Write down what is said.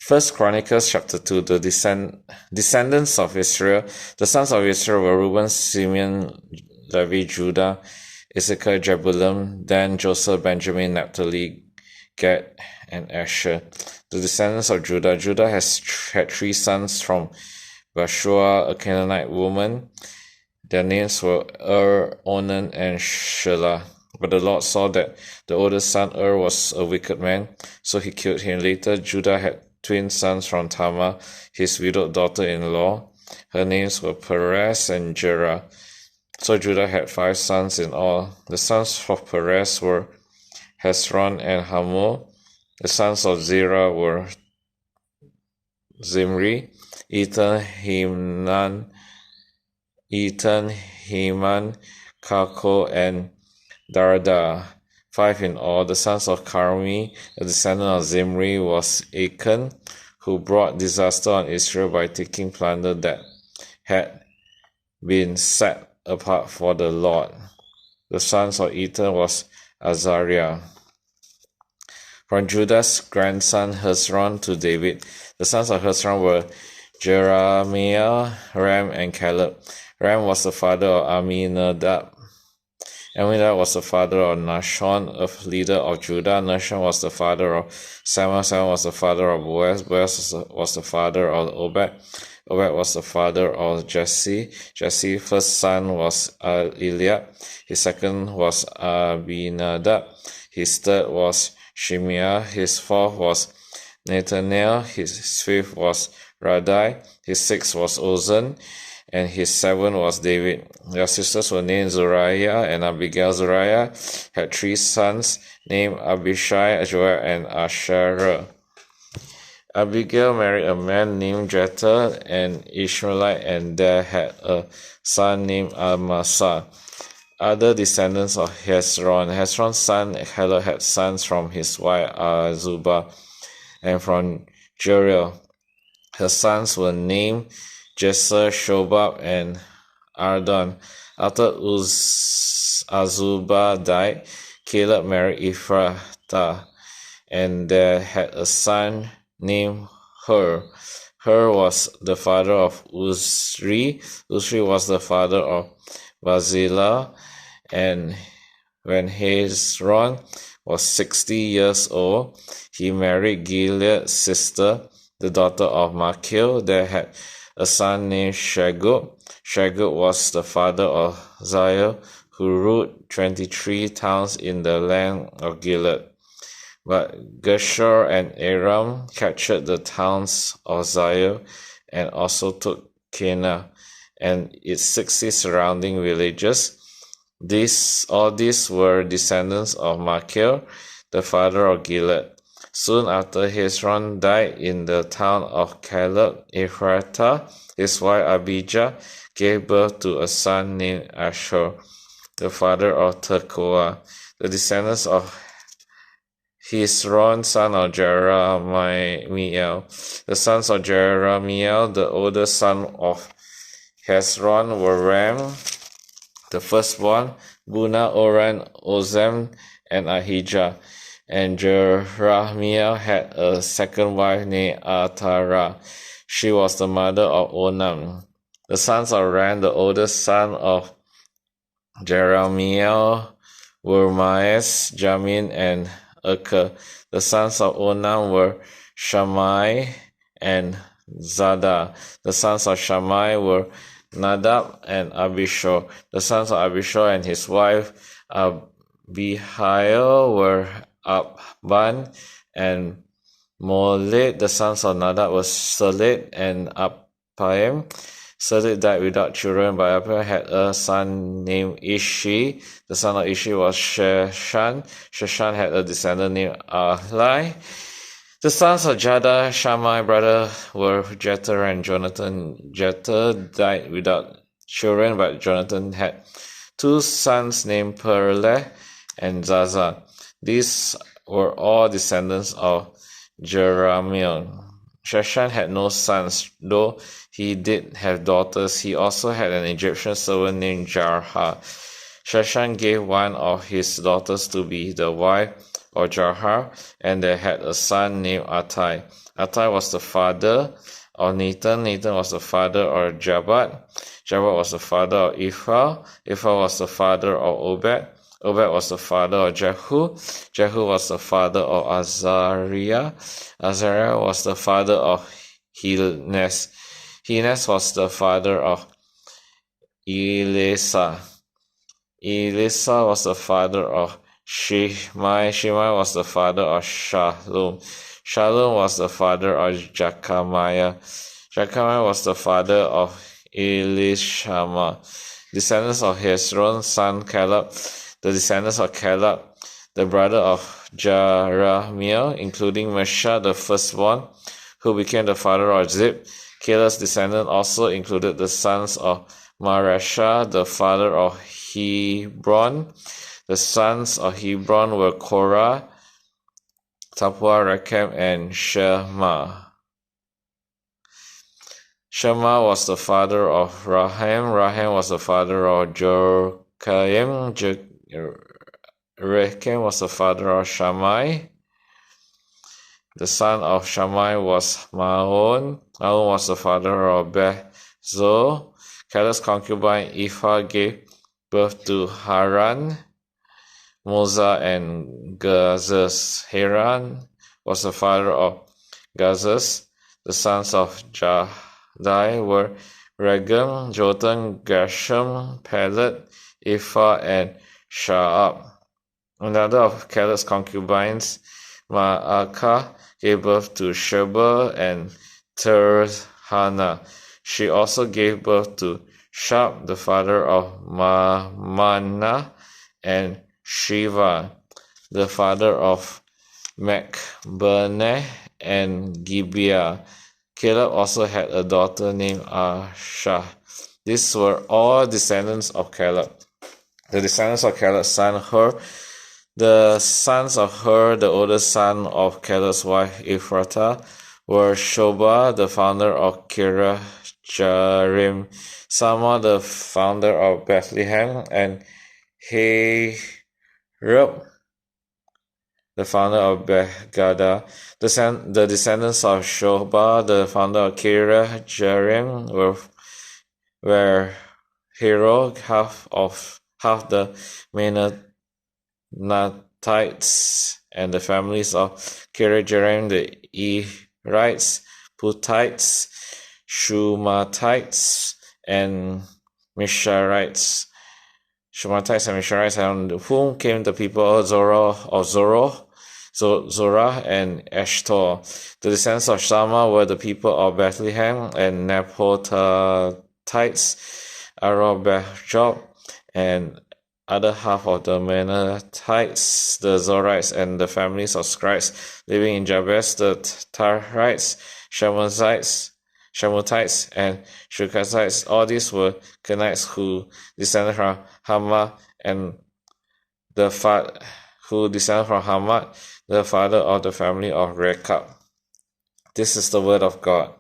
First Chronicles chapter 2, the descendants of Israel. The sons of Israel were Reuben, Simeon, Levi, Judah, Issachar, Zebulun, Dan, Joseph, Benjamin, Naphtali, Gad, and Asher. The descendants of Judah. Judah had 3 sons from Bathsheba, a Canaanite woman. Their names were Onan, and Shelah. But the Lord saw that the oldest son was a wicked man, so he killed him. Later, Judah had twin sons from Tamar, his widowed daughter-in-law. Her names were Perez and Jerah. So Judah had 5 sons in all. The sons of Perez were Hezron and Hamul. The sons of Zerah were Zimri, Ethan, Heman, Kalko, and Darda. 5 in all. The sons of Carmi, a descendant of Zimri, was Achan, who brought disaster on Israel by taking plunder that had been set apart for the Lord. The sons of Ethan was Azariah. From Judah's grandson Hezron to David. The sons of Hezron were Jeremiah, Ram, and Caleb. Ram was the father of Aminadab. Aminadab was the father of Nahshon, a leader of Judah. Nahshon was the father of Salmon. Salmon was the father of Boaz. Boaz was the father of Obed. Obed was the father of Jesse. Jesse's first son was Eliab. His second was Abinadab. His third was Shimea. His fourth was Nathaniel. His fifth was Radai. His sixth was Ozan. And his 7th was David. Their sisters were named Zuriah and Abigail. Zuriah had 3 sons named Abishai, Joab, and Asherah. Abigail married a man named Jether, an Ishmaelite, and there had a son named Amasa. Other descendants of Hezron. Hezron's son Caleb had sons from his wife Azubah, and from Jeriel. Her sons were named Jeser, Shobab, and Ardon. After Azubah died, Caleb married Ephrathah, and they had a son named Hur. Hur was the father of Uzri. Uzri was the father of Barzillai, and when Hezron was 60 years old, he married Gilead's sister, the daughter of Machir. They had a son named Shagub. Shagub was the father of Zion, who ruled 23 towns in the land of Gilead. But Geshur and Aram captured the towns of Zion and also took Cana and its 60 surrounding villages. All these were descendants of Machir, the father of Gilead. Soon after Hezron died in the town of Caleb, Ephrathah, his wife Abijah, gave birth to a son named Ashur, the father of Tekoa. The descendants of Hezron, son of Jerahmeel. The sons of Jerahmeel, the oldest son of Hezron, were Ram, the firstborn, Buna, Oran, Ozem, and Ahijah. And Jerahmeel had a second wife named Atara. She was the mother of Onam. The sons of Ram, the oldest son of Jerahmeel, were Maes, Jamin, and Aker. The sons of Onam were Shammai and Zada. The sons of Shammai were Nadab and Abishur. The sons of Abishur and his wife Abihail were Abban and Molid. The sons of Nadab were Seled and Appaim. Seled died without children, but Appaim had a son named Ishi. The son of Ishi was Sheshan. Sheshan had a descendant named Ahlai. The sons of Jada, Shammai brother, were Jether and Jonathan. Jether died without children, but Jonathan had 2 sons named Perleh and Zaza. These were all descendants of Jerahmeel. Sheshan had no sons, though he did have daughters. He also had an Egyptian servant named Jarha. Sheshan gave one of his daughters to be the wife or Jarhar, and they had a son named Attai. Attai was the father of Nathan. Nathan was the father of Jabad. Jabad was the father of Ephah. Ephah was the father of Obed. Obed was the father of Jehu. Jehu was the father of Azariah. Azariah was the father of Helnes. Helnes was the father of Elisa. Elisa was the father of Shimei. Shimei was the father of Shalom. Shalom was the father of Jechamiah. Jechamiah was the father of Elishama. Descendants of Hezron's son Caleb. The descendants of Caleb, the brother of Jeremiah, including Mesha, the firstborn, who became the father of Zib. Caleb's descendants also included the sons of Maresha, the father of Hebron. The sons of Hebron were Korah, Tapua, Rechem, and Shema. Shema was the father of Raham. Raham was the father of Jorkaim. Rechem was the father of Shammai. The son of Shammai was Maon. Maon was the father of Bezor. Caleb's concubine Ephah gave birth to Haran, Moza, and Gazez. Haran was the father of Gazez. The sons of Jadai were Regem, Jotham, Gershom, Pelet, Ephah, and Shaab. Another of Caleb's concubines, Maacah, gave birth to Sheba and Tirhana. She also gave birth to Shab, the father of Mamana, and Shiva, the father of Machbenah and Gibeah. Caleb also had a daughter named Asha. These were all descendants of Caleb. The descendants of Caleb's son Hur. The sons of Hur, the oldest son of Caleb's wife Ephratah, were Shobah, the founder of Kiriath-Jearim, Sama, the founder of Bethlehem, and Hareb, the founder of Beth-Gadah. The descendants of Shobah, the founder of Kiriath-Jearim, were Hero, half the Manatites, and the families of Kiriath-Jearim, the Erites, Puthites, Shumatites, and Misharites. Shumatites and Misharites, and whom came the people of Zorah and Eshtaol. The descendants of Shama were the people of Bethlehem and Nephothites, Arobahjob, and other half of the Manatites, the Zorites, and the families of scribes living in Jabez, the Tarites, Shemutites, and Shukasites. All these were Kenites who descended from Hamah, and who descended from Hamad, the father of the family of Rechab. This is the word of God.